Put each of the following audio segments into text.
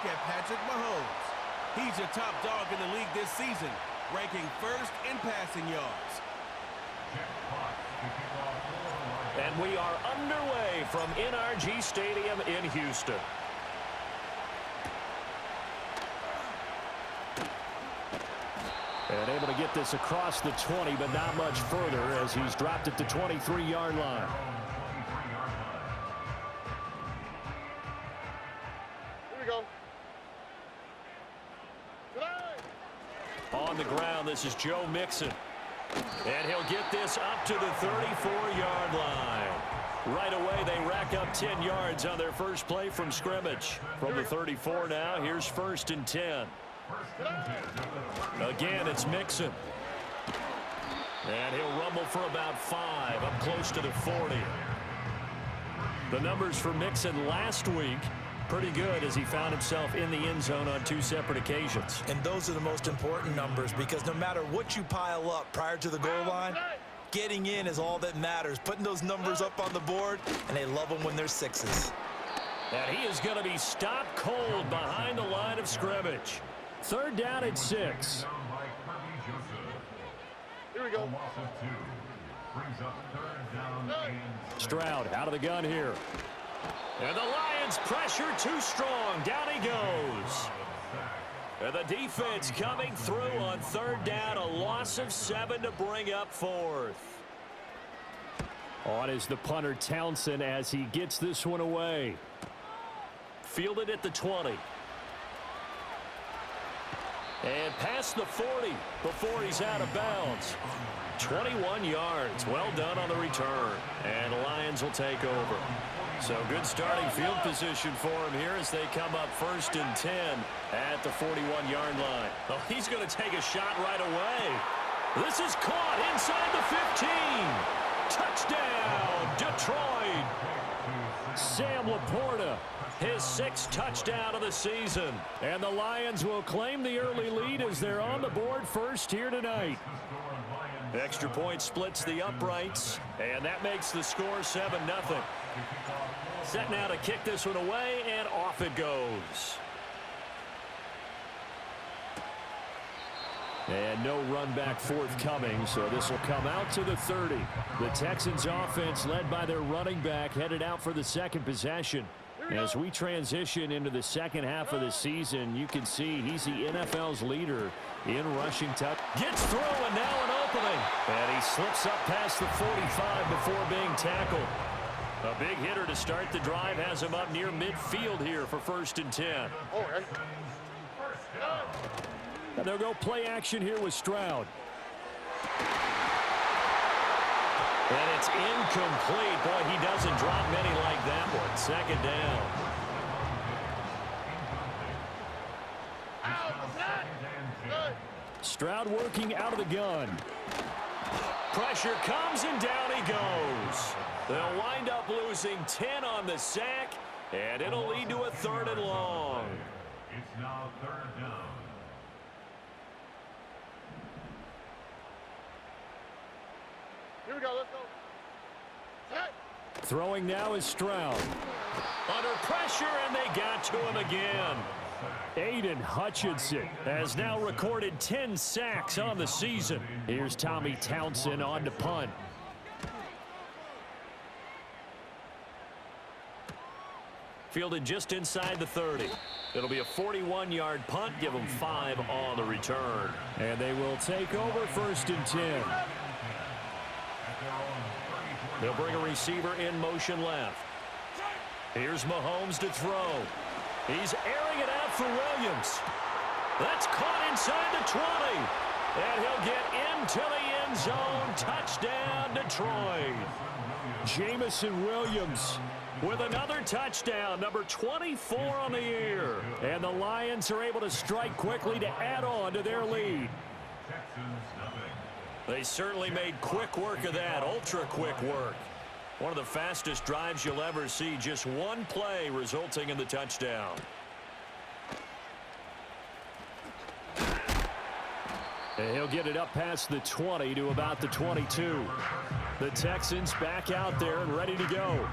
at Patrick Mahomes. He's your top dog in the league this season, ranking first in passing yards. And we are underway from NRG Stadium in Houston. And able to get this across the 20, but not much further as he's dropped at the 23-yard line. Here we go. On the ground, this is Joe Mixon. And he'll get this up to the 34-yard line. Right away, they rack up 10 yards on their first play from scrimmage. From the 34 now, here's 1st and 10. Again, it's Mixon. And he'll rumble for about 5, up close to the 40. The numbers for Mixon last week, pretty good as he found himself in the end zone on 2 separate occasions. And those are the most important numbers because no matter what you pile up prior to the goal line, getting in is all that matters. Putting those numbers up on the board, and they love them when they're 6s. And he is going to be stopped cold behind the line of scrimmage. 3rd down at 6. Here we go. Stroud out of the gun here. And the Lions pressure too strong. Down he goes. And the defense coming through on 3rd down. A loss of 7 to bring up 4th. On is the punter Townsend as he gets this one away. Fielded at the 20. And past the 40 before he's out of bounds. 21 yards. Well done on the return. And the Lions will take over. So good starting field position for him here as they come up 1st and 10 at the 41-yard line. Oh, he's going to take a shot right away. This is caught inside the 15. Touchdown, Detroit. Sam Laporta, his 6th touchdown of the season. And the Lions will claim the early lead as they're on the board first here tonight. Extra point splits the uprights, and that makes the score 7-0. Set now to kick this one away, and off it goes. And no run back forthcoming, so this will come out to the 30. The Texans offense led by their running back headed out for the 2nd possession. As we transition into the 2nd half of the season, you can see he's the NFL's leader in rushing touch. Gets through and now an opening. And he slips up past the 45 before being tackled. A big hitter to start the drive has him up near midfield here for 1st and 10. And they'll go play action here with Stroud. And it's incomplete. Boy, he doesn't drop many like that one. 2nd down. Stroud working out of the gun. Pressure comes and down he goes. They'll wind up losing 10 on the sack, and it'll lead to a 3rd and long. It's now 3rd down. Here we go, let's go. Set. Throwing now is Stroud. Under pressure, and they got to him again. Aiden Hutchinson has now recorded 10 sacks on the season. Here's Tommy Townsend on to punt. Fielded just inside the 30. It'll be a 41-yard punt. Give them 5 on the return. And they will take over 1st and 10. They'll bring a receiver in motion left. Here's Mahomes to throw. He's airing it out for Williams. That's caught inside the 20. And he'll get into the end zone. Touchdown, Detroit. Jamison Williams with another touchdown, number 24 on the year. And the Lions are able to strike quickly to add on to their lead. They certainly made quick work of that, ultra-quick work. One of the fastest drives you'll ever see, just one play resulting in the touchdown. And he'll get it up past the 20 to about the 22. The Texans back out there and ready to go.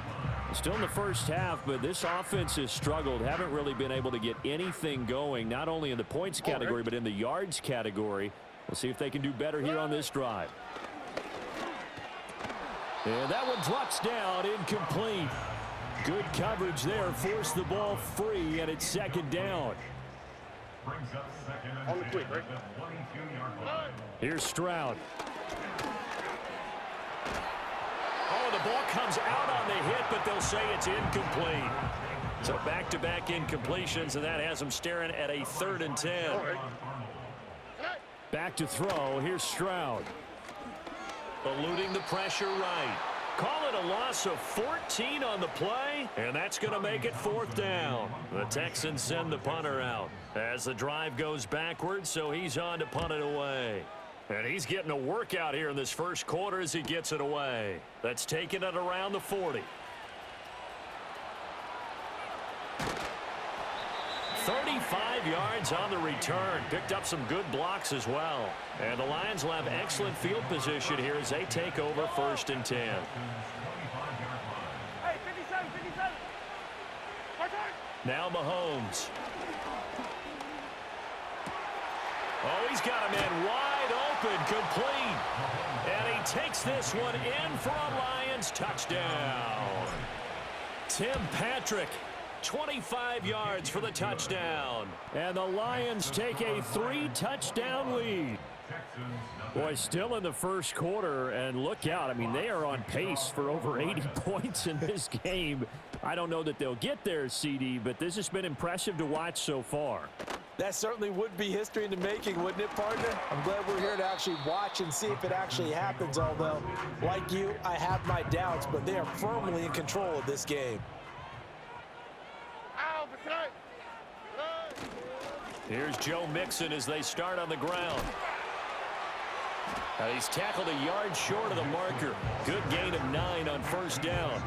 Still in the first half, but this offense has struggled. Haven't really been able to get anything going, not only in the points category, but in the yards category. We'll see if they can do better here on this drive. And that one drops down, incomplete. Good coverage there, forced the ball free, and it's second down. Brings up second and On the quick, 10 right? at the 22-yard line. Here's Stroud. Oh, the ball comes out on the hit, but they'll say it's incomplete. So back-to-back incompletions, and that has them staring at a 3rd and 10. Back to throw. Here's Stroud. Eluding the pressure right. Call it a loss of 14 on the play, and that's going to make it 4th down. The Texans send the punter out as the drive goes backwards, so he's on to punt it away. And he's getting a workout here in this first quarter as he gets it away. That's taken it around the 40. 35 yards on the return. Picked up some good blocks as well. And the Lions will have excellent field position here as they take over 1st and 10. Hey, 57, 57. Now Mahomes. Oh, he's got a man wide open, complete. And he takes this one in for a Lions touchdown. Tim Patrick, 25 yards for the touchdown. And the Lions take a 3-touchdown lead. Boy, still in the first quarter, and look out. I mean, they are on pace for over 80 points in this game. I don't know that they'll get there, CD, but this has been impressive to watch so far. That certainly would be history in the making, wouldn't it, partner? I'm glad we're here to actually watch and see if it actually happens, although, like you, I have my doubts, but they are firmly in control of this game. Here's Joe Mixon as they start on the ground. He's tackled a yard short of the marker. Good gain of 9 on 1st down.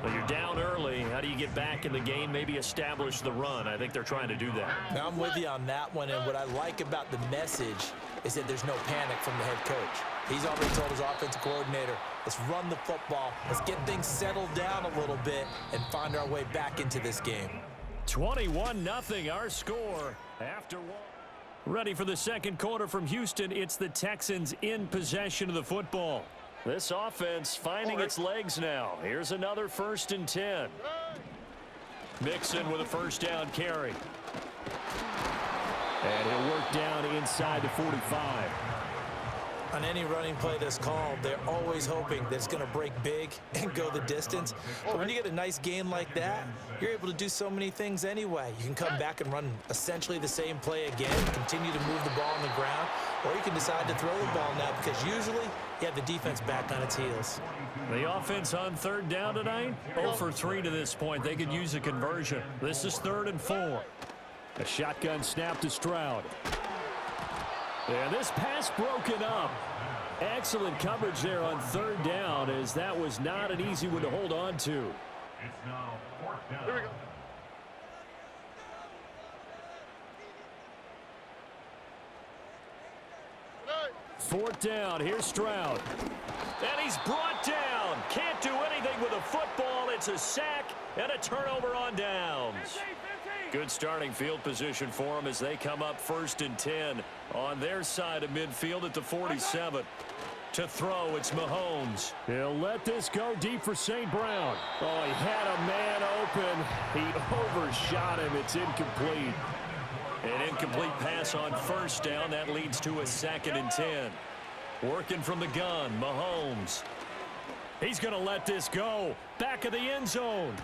Well, you're down early. How do you get back in the game? Maybe establish the run. I think they're trying to do that. Now, I'm with you on that one, and what I like about the message is that there's no panic from the head coach. He's already told his offensive coordinator, let's run the football, let's get things settled down a little bit and find our way back into this game. 21-0 our score after one. Ready for the second quarter from Houston. It's the Texans in possession of the football. This offense finding its legs now. Here's another 1st and 10. Mixon with a 1st down carry. And he'll work down inside the 45. On any running play that's called, they're always hoping that it's going to break big and go the distance. But when you get a nice gain like that, you're able to do so many things anyway. You can come back and run essentially the same play again, continue to move the ball on the ground, or you can decide to throw the ball now because usually you have the defense back on its heels. The offense on 3rd down tonight, 0 for 3 to this point. They could use a conversion. This is 3rd and 4. A shotgun snap to Stroud. And this pass broken up. Excellent coverage there on 3rd down, as that was not an easy one to hold on to. It's now 4th down. Here we go. Fourth down. Here's Stroud. And he's brought down. Can't do anything with a football. It's a sack and a turnover on downs. Good starting field position for them as they come up 1st and 10 on their side of midfield at the 47. To throw, it's Mahomes. He'll let this go deep for St. Brown. Oh, he had a man open. He overshot him. It's incomplete. An incomplete pass on 1st down. That leads to a 2nd and 10. Working from the gun, Mahomes. He's going to let this go. Back of the end zone.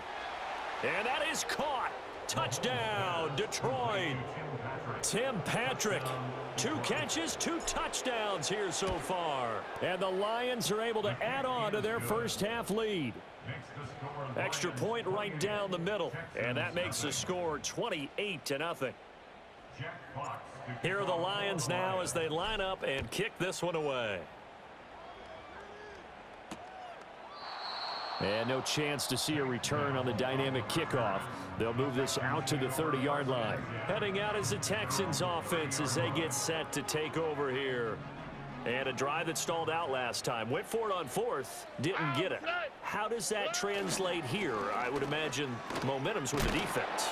And that is caught. Touchdown, Detroit. Tim Patrick. 2 catches, 2 touchdowns here so far. And the Lions are able to add on to their first half lead. Extra point right down the middle. And that makes the score 28-0. Here are the Lions now as they line up and kick this one away. And no chance to see a return on the dynamic kickoff. They'll move this out to the 30-yard line. Heading out is the Texans offense as they get set to take over here. And a drive that stalled out last time. Went for it on fourth, didn't get it. How does that translate here? I would imagine momentum's with the defense.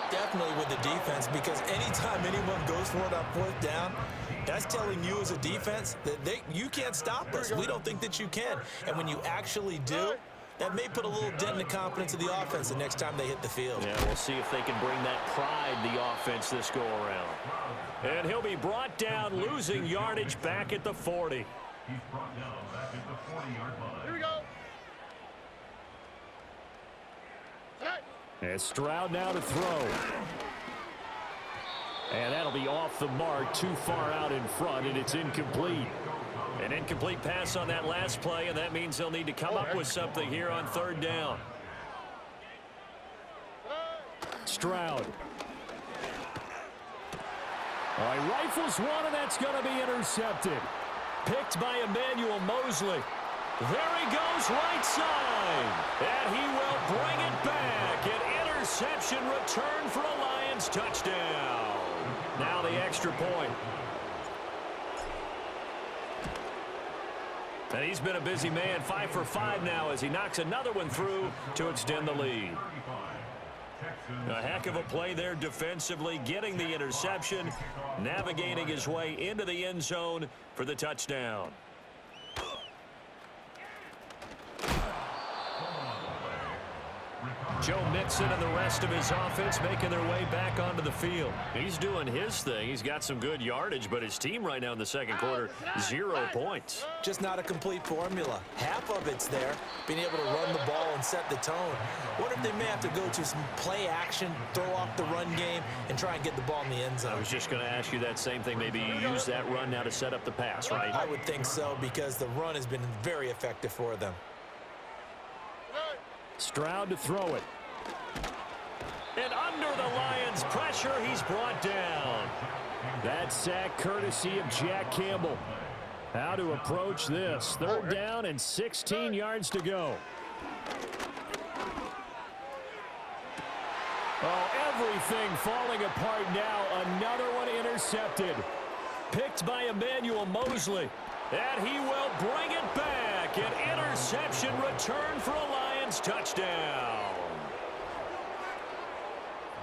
Definitely with the defense, because anytime anyone goes for it on fourth down, that's telling you as a defense that you can't stop us. We don't think that you can. And when you actually do, that may put a little dent in the confidence of the offense the next time they hit the field. Yeah, we'll see if they can bring that pride, the offense, this go-around. And he'll be brought down, losing yardage back at the 40. He's brought down back at the 40-yard line. Here we go. Set. And Stroud now to throw. And that'll be off the mark, too far out in front, and it's incomplete. An incomplete pass on that last play, and that means they'll need to come up with something here on third down. Stroud. All right, rifles one, and that's going to be intercepted. Picked by Emmanuel Mosley. There he goes, right side. And he will bring it back. An interception return for a Lions touchdown. Now the extra point. And he's been a busy man, 5 for 5 now as he knocks another one through to extend the lead. A heck of a play there defensively, getting the interception, navigating his way into the end zone for the touchdown. Joe Mixon and the rest of his offense making their way back onto the field. He's doing his thing. He's got some good yardage, but his team right now in the second quarter, 0 points. Just not a complete formula. Half of it's there, being able to run the ball and set the tone. What if they may have to go to some play action, throw off the run game, and try and get the ball in the end zone? I was just going to ask you that same thing. Maybe you use that run now to set up the pass, right? I would think so, because the run has been very effective for them. Stroud to throw it. And under the Lions' pressure, he's brought down. That sack courtesy of Jack Campbell. How to approach this. Third down and 16 yards to go. Oh, everything falling apart now. Another one intercepted. Picked by Emmanuel Mosley. And he will bring it back. An interception return for a Lions touchdown.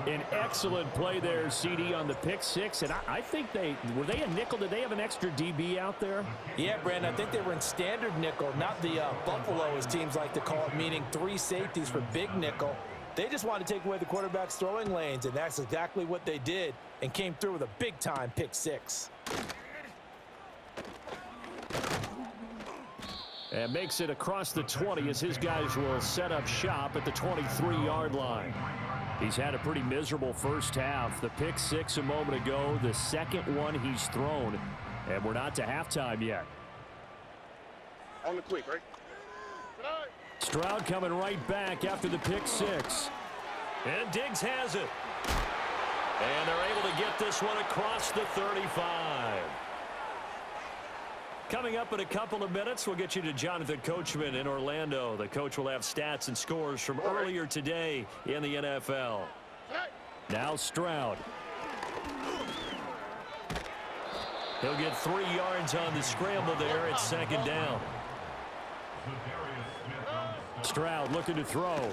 An excellent play there, CD, on the pick six. And I think were they a nickel? Did they have an extra DB out there? Yeah, Brandon, I think they were in standard nickel, not the Buffalo, as teams like to call it, meaning 3 safeties for big nickel. They just wanted to take away the quarterback's throwing lanes, and that's exactly what they did, and came through with a big-time pick six. And makes it across the 20 as his guys will set up shop at the 23-yard line. He's had a pretty miserable first half. The pick six a moment ago, the second one he's thrown, and we're not to halftime yet. On the quick, right? Stroud coming right back after the pick six. And Diggs has it. And they're able to get this one across the 35. Coming up in a couple of minutes, we'll get you to Jonathan Coachman in Orlando. The coach will have stats and scores from earlier today in the NFL. Now Stroud. He'll get 3 yards on the scramble there at second down. Stroud looking to throw.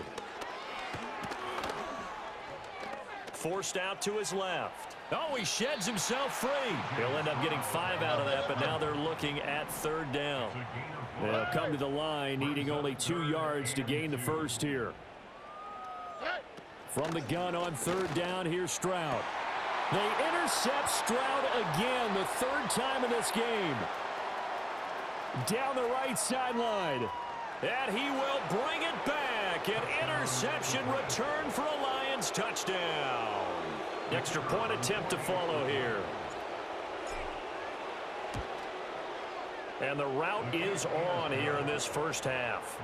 Forced out to his left. Oh, he sheds himself free. He'll end up getting 5 out of that, but now they're looking at third down. They'll come to the line, needing only 2 yards to gain the first here. From the gun on third down, here's Stroud. They intercept Stroud again, the 3rd time in this game. Down the right sideline. And he will bring it back. An interception return for a Lions touchdown. Extra point attempt to follow here. And the route is on here in this first half.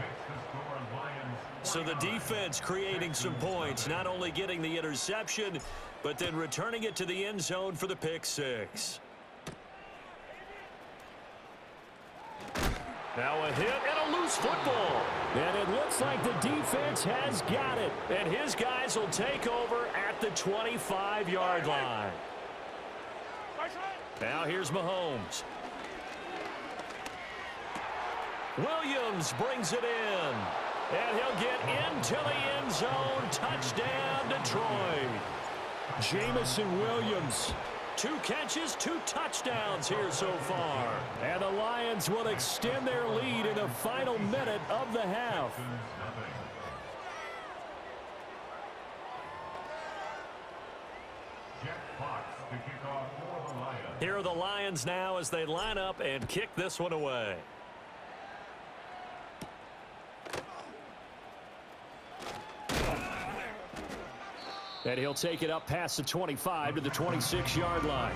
So the defense creating some points, not only getting the interception, but then returning it to the end zone for the pick six. Now a hit and a loose football. And it looks like the defense has got it. And his guys will take over at the 25-yard line. Now here's Mahomes. Williams brings it in. And he'll get into the end zone. Touchdown, Detroit. Jamison Williams. 2 catches, 2 touchdowns here so far. And the Lions will extend their lead in the final minute of the half. Here are the Lions now as they line up and kick this one away. And he'll take it up past the 25 to the 26-yard line.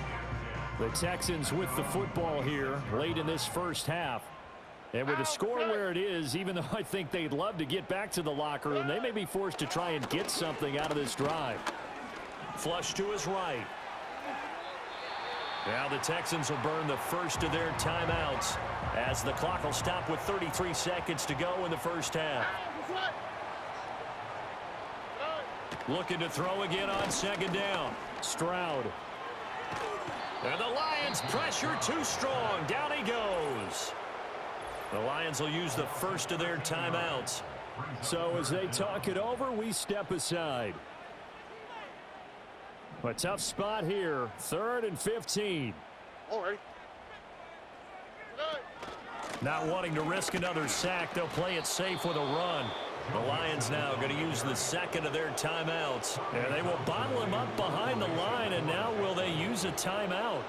The Texans with the football here late in this first half. And with the score where it is, even though I think they'd love to get back to the locker room, they may be forced to try and get something out of this drive. Flush to his right. Now the Texans will burn the first of their timeouts as the clock will stop with 33 seconds to go in the first half. Looking to throw again on second down. Stroud. And the Lions pressure too strong. Down he goes. The Lions will use the first of their timeouts. So as they talk it over, we step aside. A tough spot here. 3rd and 15. All right. Not wanting to risk another sack, they'll play it safe with a run. The Lions now going to use the second of their timeouts. And they will bottle him up behind the line, and now will they use a timeout?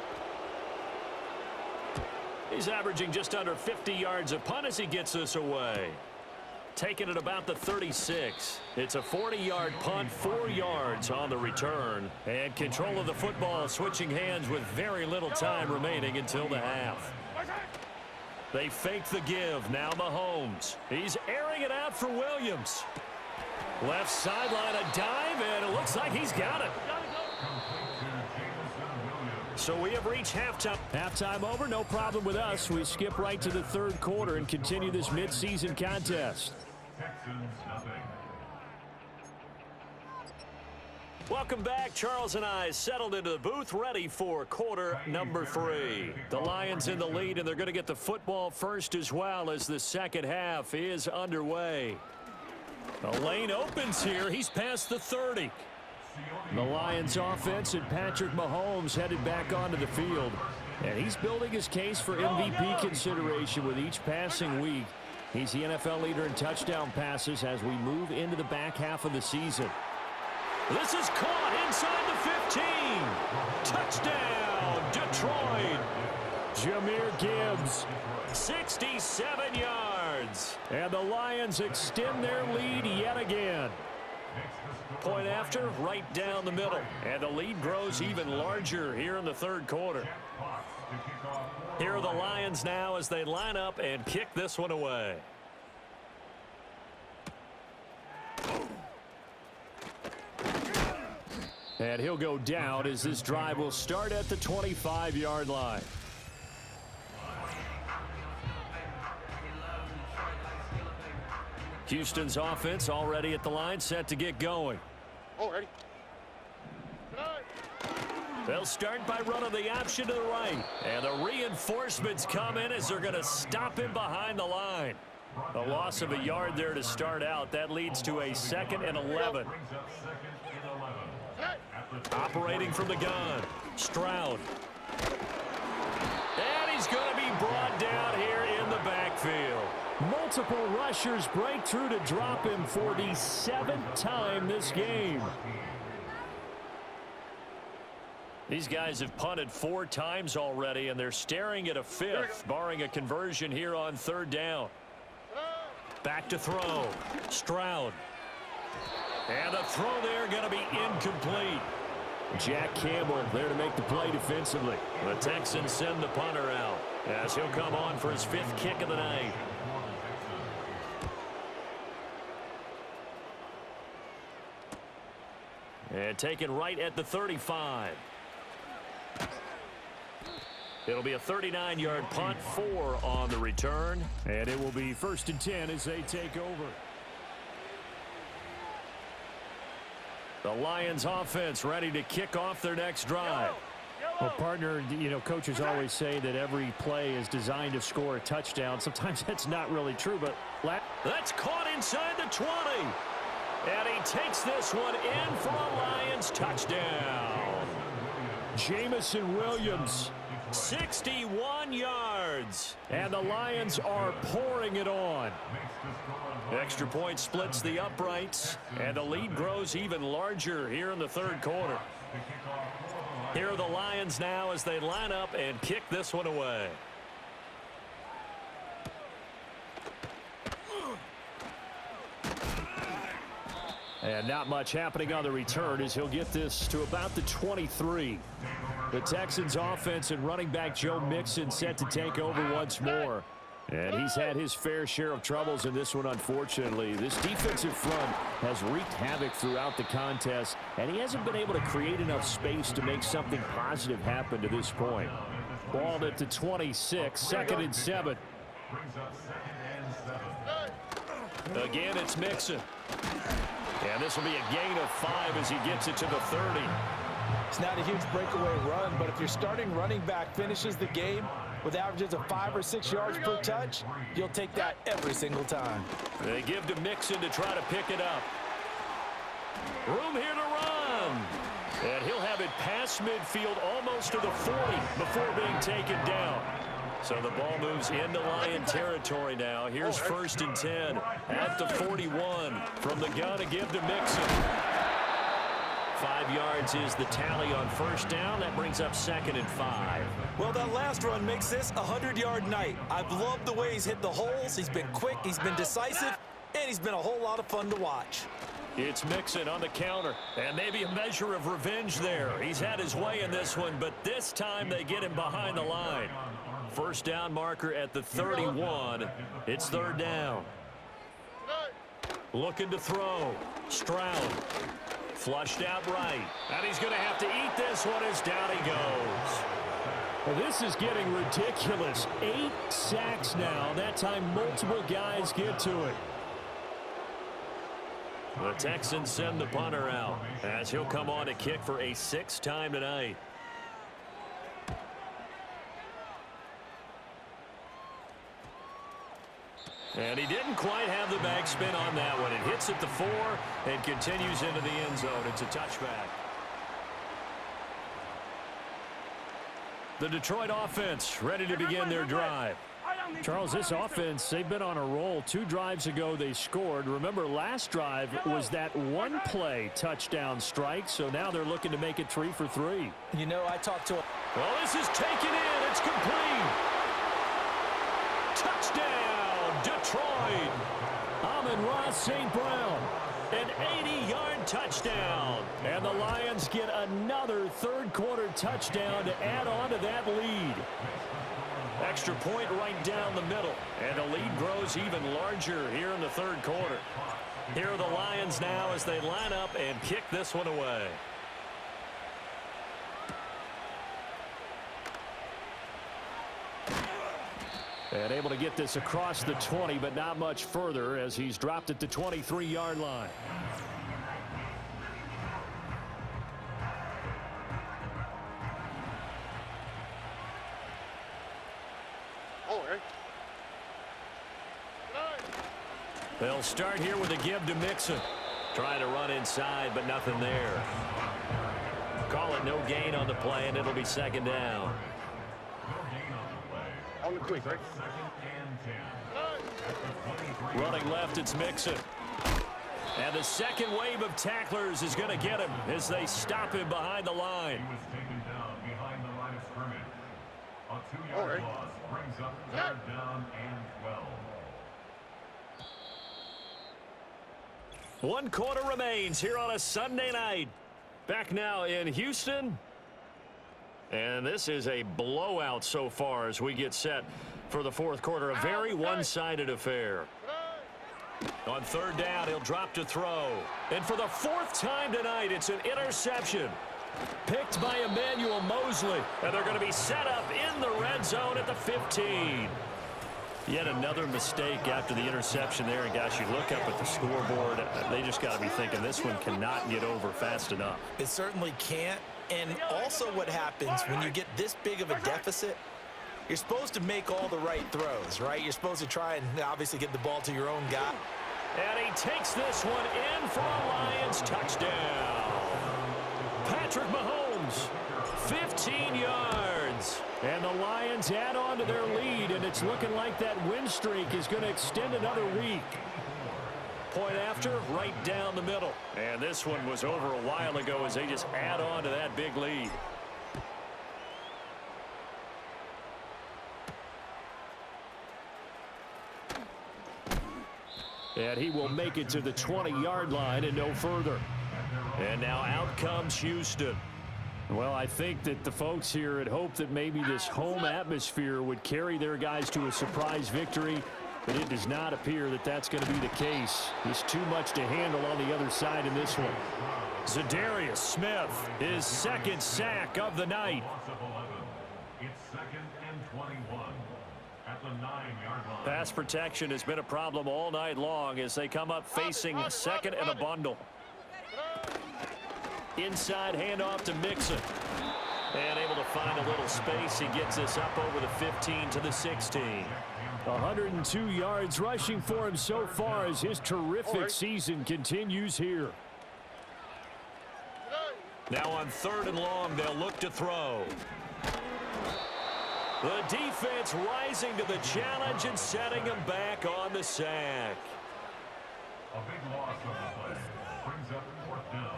He's averaging just under 50 yards a punt as he gets this away. Taking it about the 36. It's a 40-yard punt, 4 yards on the return. And control of the football switching hands with very little time remaining until the half. They fake the give. Now Mahomes. He's airing it out for Williams. Left sideline, a dive, and it looks like he's got it. So we have reached halftime. Halftime over, no problem with us. We skip right to the 3rd quarter and continue this midseason contest. Welcome back. Charles and I settled into the booth, ready for quarter number 3. The Lions in the lead, and they're going to get the football first as well as the second half is underway. The lane opens here. He's past the 30. The Lions offense and Patrick Mahomes headed back onto the field. And he's building his case for MVP consideration with each passing week. He's the NFL leader in touchdown passes as we move into the back half of the season. This is caught inside the 15. Touchdown, Detroit. Jahmyr Gibbs, 67 yards. And the Lions extend their lead yet again. Point after, right down the middle. And the lead grows even larger here in the 3rd quarter. Here are the Lions now as they line up and kick this one away. And he'll go down as this drive will start at the 25-yard line. Houston's offense already at the line, set to get going. Already. They'll start by running the option to the right. And the reinforcements come in as they're going to stop him behind the line. A loss of a yard there to start out. That leads to a 2nd and 11. Operating from the gun, Stroud. And he's going to be brought down here in the backfield. Multiple rushers break through to drop him for the 7th time this game. These guys have punted 4 times already, and they're staring at a 5th, barring a conversion here on 3rd down. Back to throw. Stroud. And the throw there going to be incomplete. Jack Campbell there to make the play defensively. The Texans send the punter out as he'll come on for his 5th kick of the night. And taken right at the 35. It'll be a 39-yard punt, 4 on the return. And it will be 1st and 10 as they take over. The Lions offense ready to kick off their next drive. Well, partner, you know, coaches always say that every play is designed to score a touchdown. Sometimes that's not really true, but that's caught inside the 20. And he takes this one in for a Lions touchdown. Jamison Williams, 61 yards. And the Lions are pouring it on. Extra point splits the uprights, and the lead grows even larger here in the third quarter. Here are the Lions now as they line up and kick this one away. And not much happening on the return as he'll get this to about the 23. The Texans offense and running back Joe Mixon set to take over once more. And he's had his fair share of troubles in this one, unfortunately. This defensive front has wreaked havoc throughout the contest, and he hasn't been able to create enough space to make something positive happen to this point. Ball at the 26, 2nd and 7. Again, it's Mixon. And this will be a gain of 5 as he gets it to the 30. It's not a huge breakaway run, but if your starting running back finishes the game with averages of 5 or 6 yards per touch, you'll take that every single time. They give to Mixon to try to pick it up. Room here to run. And he'll have it past midfield almost to the 40 before being taken down. So the ball moves into Lion territory now. Here's 1st and 10 at the 41 from the gun to give to Mixon. 5 yards is the tally on 1st down. That brings up 2nd and 5. Well, that last run makes this a 100-yard night. I've loved the way he's hit the holes. He's been quick, he's been decisive, and he's been a whole lot of fun to watch. It's Mixon on the counter, and maybe a measure of revenge there. He's had his way in this one, but this time they get him behind the line. 1st down marker at the 31. It's 3rd down. Looking to throw. Stroud. Flushed out right. And he's going to have to eat this one as down he goes. Well, this is getting ridiculous. 8 sacks now. That time multiple guys get to it. The Texans send the punter out as he'll come on to kick for a 6th time tonight. And he didn't quite have the backspin on that one. It hits at the 4 and continues into the end zone. It's a touchback. The Detroit offense ready to begin their drive. Charles, this offense, they've been on a roll. 2 drives ago they scored. Remember, last drive was that one-play touchdown strike, so now they're looking to make it 3 for 3. You know, I talked to him. Well, this is taken in. It's complete. Touchdown, Detroit. Amon-Ra St. Brown. An 80-yard touchdown. And the Lions get another third-quarter touchdown to add on to that lead. Extra point right down the middle. And the lead grows even larger here in the third quarter. Here are the Lions now as they line up and kick this one away. And able to get this across the 20, but not much further as he's dropped at the 23-yard line. They'll start here with a give to Mixon. Trying to run inside, but nothing there. Call it no gain on the play, and it'll be 2nd down. On the quick, right? Running left, it's Mixon. And the second wave of tacklers is going to get him as they stop him behind the line. He was taken down behind the line of scrimmage. A 2-yard loss brings up 3rd down and 12. 1 quarter remains here on a Sunday night. Back now in Houston. And this is a blowout so far as we get set for the 4th quarter. A very one-sided affair. On 3rd down, he'll drop to throw. And for the 4th time tonight, it's an interception. Picked by Emmanuel Mosley. And they're going to be set up in the red zone at the 15. Yet another mistake after the interception there. And, gosh, you look up at the scoreboard. They just got to be thinking this one cannot get over fast enough. It certainly can't. And also what happens when you get this big of a deficit, you're supposed to make all the right throws, right? You're supposed to try and obviously get the ball to your own guy. And he takes this one in for a Lions touchdown. Patrick Mahomes, 15 yards. And the Lions add on to their lead, and it's looking like that win streak is going to extend another week. Point after, right down the middle. And this one was over a while ago as they just add on to that big lead. And he will make it to the 20-yard line and no further. And now out comes Houston. Well, I think that the folks here had hoped that maybe this home atmosphere would carry their guys to a surprise victory, but it does not appear that that's going to be the case. There's too much to handle on the other side in this one. Zadarius Smith, his second sack of the night. It's 2nd and 21 at the 9-yard line. Pass protection has been a problem all night long as they come up facing a second and a bundle. Inside handoff to Mixon. And able to find a little space. He gets this up over the 15 to the 16. 102 yards rushing for him so far as his terrific season continues here. Now on 3rd and long, they'll look to throw. The defense rising to the challenge and setting him back on the sack. A big loss of the play. Brings up 4th down.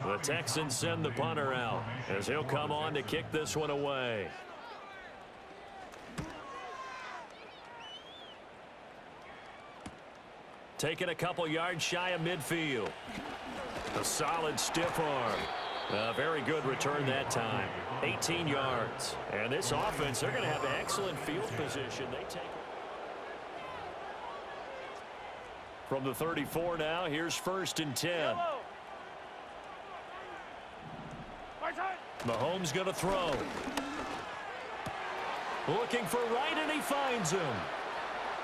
The Texans send the punter out as he'll come on to kick this one away. Taking a couple yards shy of midfield. A solid stiff arm. A very good return that time. 18 yards. And this offense, they're going to have excellent field position. They take from the 34 now. Here's 1st and 10. Mahomes going to throw. Looking for Wright, and he finds him.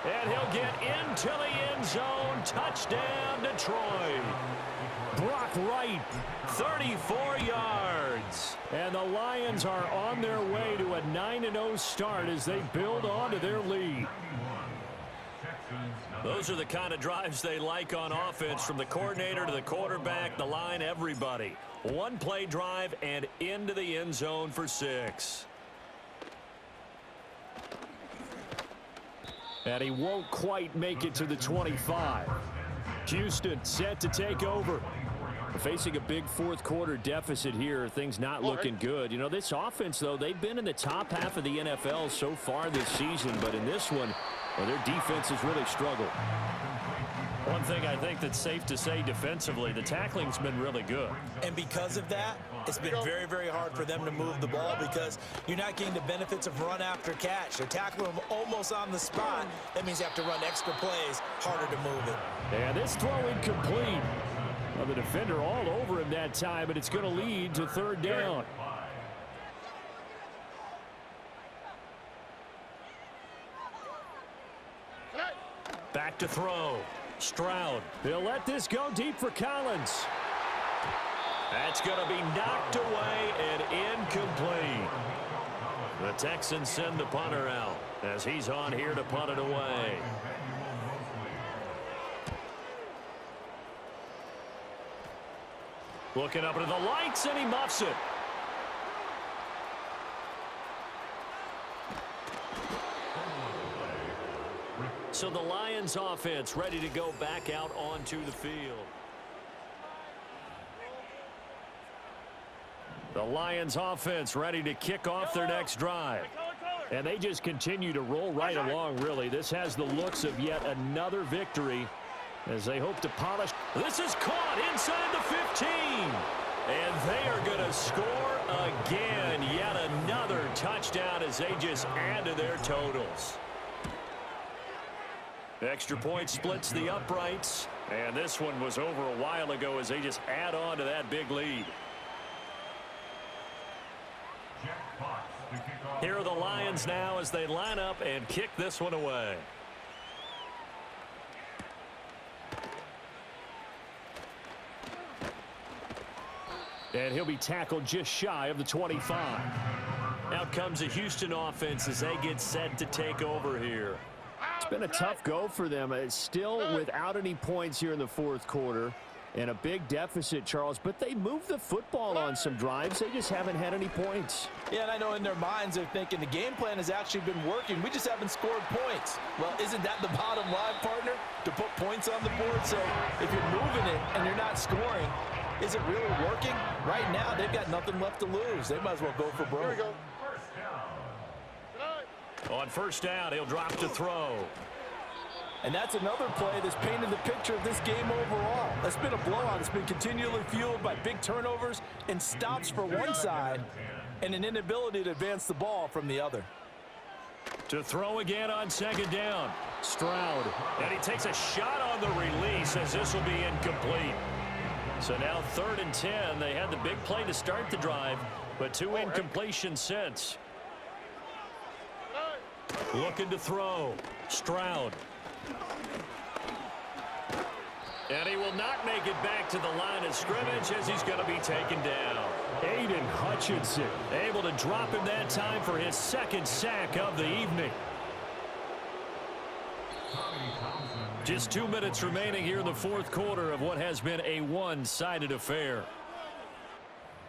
And he'll get into the end zone. Touchdown, Detroit. Brock Wright, 34 yards. And the Lions are on their way to a 9-0 start as they build on to their lead. Those are the kind of drives they like on offense, from the coordinator to the quarterback, the line, everybody. One play drive and into the end zone for 6. And he won't quite make it to the 25. Houston set to take over. Facing a big 4th quarter deficit here. Things not looking good. You know, this offense, though, they've been in the top half of the NFL so far this season. But in this one, well, their defense has really struggled. One thing I think that's safe to say defensively, the tackling's been really good. And because of that, it's been very, very hard for them to move the ball because you're not getting the benefits of run after catch. They're tackling them almost on the spot. That means you have to run extra plays, harder to move it. And this throw incomplete. Well, the defender all over him that time, but it's going to lead to 3rd down. Back to throw. Stroud. They'll let this go deep for Collins. That's going to be knocked away and incomplete. The Texans send the punter out as he's on here to punt it away. Looking up into the lights, and he muffs it. So the Lions offense ready to go back out onto the field. The Lions offense ready to kick off their next drive. And they just continue to roll right along, really. This has the looks of yet another victory as they hope to polish. This is caught inside the 15. And they are going to score again. Yet another touchdown as they just add to their totals. Extra point splits the uprights. And this one was over a while ago as they just add on to that big lead. Here are the Lions now as they line up and kick this one away. And he'll be tackled just shy of the 25. Out comes the Houston offense as they get set to take over here. It's been a tough go for them. It's still without any points here in the fourth quarter. And a big deficit, Charles. But they moved the football on some drives. They just haven't had any points. Yeah, and I know in their minds they're thinking the game plan has actually been working. We just haven't scored points. Well, isn't that the bottom line, partner? To put points on the board? So if you're moving it and you're not scoring, is it really working? Right now, they've got nothing left to lose. They might as well go for broke. Here we go. On first down, he'll drop to throw. And that's another play that's painted the picture of this game overall. That's been a blowout. It's been continually fueled by big turnovers and stops for one side and an inability to advance the ball from the other. To throw again on second down. Stroud. And he takes a shot on the release as this will be incomplete. So now 3rd and 10. They had the big play to start the drive, but 2 incompletions since. Looking to throw. Stroud. And he will not make it back to the line of scrimmage as he's going to be taken down. Aiden Hutchinson able to drop him that time for his 2nd sack of the evening. Just 2 minutes remaining here in the fourth quarter of what has been a one-sided affair.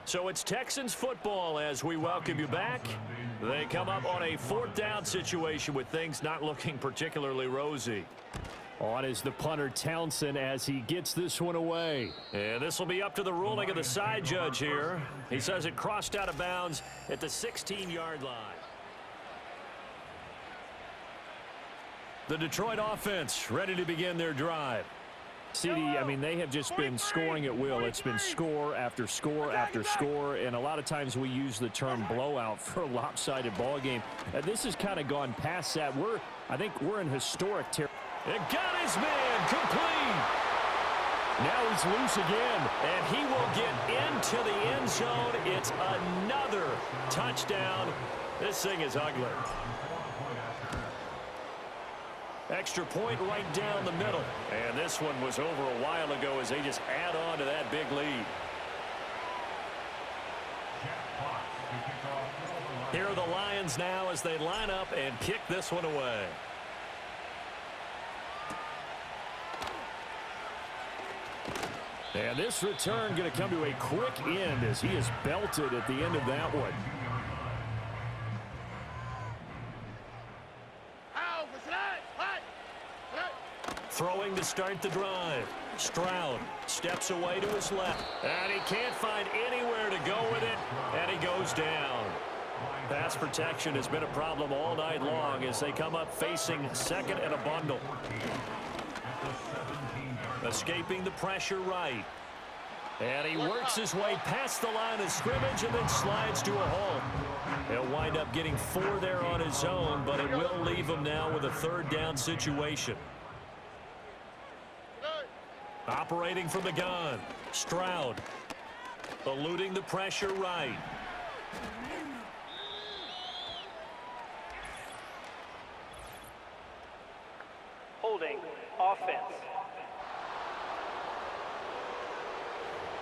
So it's Texans football as we welcome you back. They come up on a 4th down situation with things not looking particularly rosy. On is the punter Townsend as he gets this one away. And this will be up to the ruling of the side judge here. He says it crossed out of bounds at the 16-yard line. The Detroit offense ready to begin their drive. CD, I mean, they have just been scoring at will. It's been score after score after score, and a lot of times we use the term blowout for a lopsided ball game. This has kind of gone past that. I think we're in historic territory. It got his man complete. Now he's loose again, and he will get into the end zone. It's another touchdown. This thing is ugly. Extra point right down the middle. And this one was over a while ago as they just add on to that big lead. Here are the Lions now as they line up and kick this one away. And this return going to come to a quick end as he is belted at the end of that one. Throwing to start the drive. Stroud steps away to his left. And he can't find anywhere to go with it. And he goes down. Pass protection has been a problem all night long as they come up facing 2nd and a bundle. Escaping the pressure right. And he works his way past the line of scrimmage and then slides to a halt. He'll wind up getting 4 there on his own, but it will leave him now with a 3rd down situation. Operating from the gun. Stroud. Eluding the pressure right. Holding offense.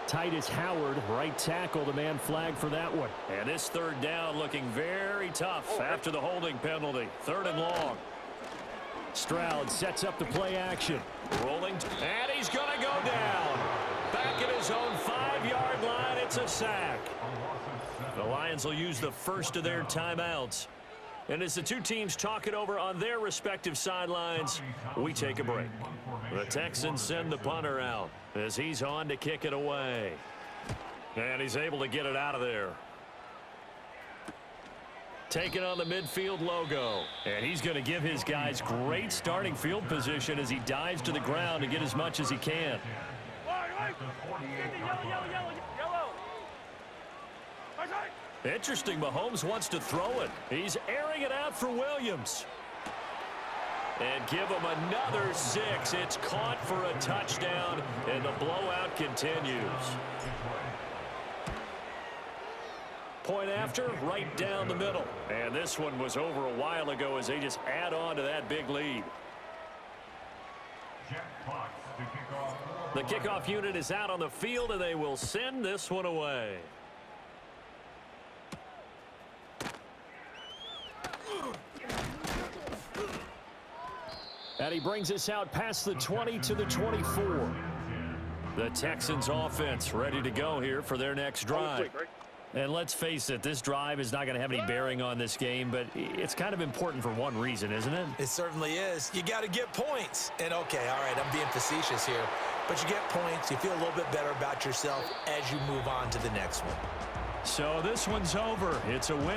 Titus Howard, right tackle, the man flagged for that one. And this 3rd down looking very tough after the holding penalty. 3rd and long. Stroud sets up the play action. Rolling, and he's going to go down. Back at his own 5-yard line, it's a sack. The Lions will use the first of their timeouts. And as the two teams talk it over on their respective sidelines, we take a break. The Texans send the punter out as he's on to kick it away. And he's able to get it out of there. Taking on the midfield logo. And he's going to give his guys great starting field position as he dives to the ground to get as much as he can. Interesting, Mahomes wants to throw it. He's airing it out for Williams. And give him another 6. It's caught for a touchdown, and the blowout continues. Point after, right down the middle. And this one was over a while ago as they just add on to that big lead. The kickoff unit is out on the field, and they will send this one away. And he brings us out past the 20 to the 24. The Texans offense ready to go here for their next drive. And let's face it, this drive is not going to have any bearing on this game, but it's kind of important for one reason, isn't it? It certainly is. You got to get points. And, okay, all right, I'm being facetious here. But you get points. You feel a little bit better about yourself as you move on to the next one. So this one's over. It's a win.